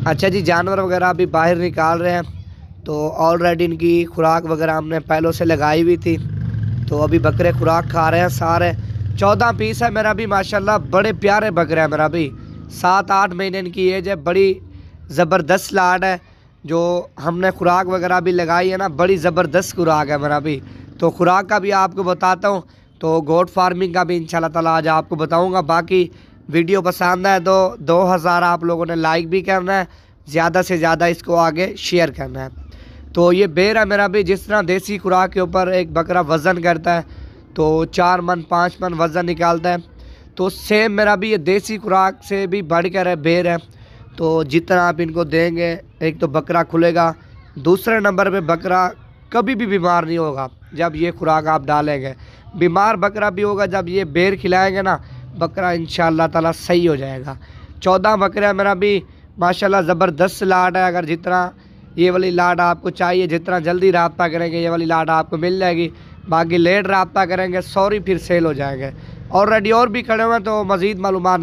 अच्छा जी, जानवर वगैरह अभी बाहर निकाल रहे हैं। तो ऑलरेडी इनकी खुराक वगैरह हमने पहलों से लगाई हुई थी। तो अभी बकरे खुराक खा रहे हैं सारे। 14 पीस है मेरा भी माशाल्लाह, बड़े प्यारे बकरे हैं मेरा भी। 7-8 महीने इनकी एज है, बड़ी ज़बरदस्त लाड है। जो हमने खुराक वगैरह भी लगाई है ना, बड़ी ज़बरदस्त खुराक है मेरा भी। तो खुराक का भी आपको बताता हूँ। तो गोट फार्मिंग का भी इंशाल्लाह ताला आज आपको बताऊँगा। बाकी वीडियो पसंद है तो 2000 आप लोगों ने लाइक भी करना है, ज़्यादा से ज़्यादा इसको आगे शेयर करना है। तो ये बेर है मेरा भी। जिस तरह देसी खुराक के ऊपर एक बकरा वज़न करता है तो 4 मन 5 मन वज़न निकालता है, तो सेम मेरा भी ये देसी खुराक से भी बढ़कर है बेर है। तो जितना आप इनको देंगे, एक तो बकरा खुलेगा, दूसरे नंबर पे बकरा कभी भी बीमार नहीं होगा जब ये खुराक आप डालेंगे। बीमार बकरा भी होगा जब ये बेर खिलाएंगे ना, बकरा इंशाल्लाह ताला सही हो जाएगा। 14 बकरा मेरा भी माशाल्लाह ज़बरदस्त लाड है। अगर जितना ये वाली लाड आपको चाहिए, जितना जल्दी रब्ता करेंगे ये वाली लाड आपको मिल जाएगी। बाकी लेट रब्ता करेंगे सॉरी फिर सेल हो जाएंगे। ऑलरेडी और भी खड़े हुए हैं, तो मज़ीद मालूमात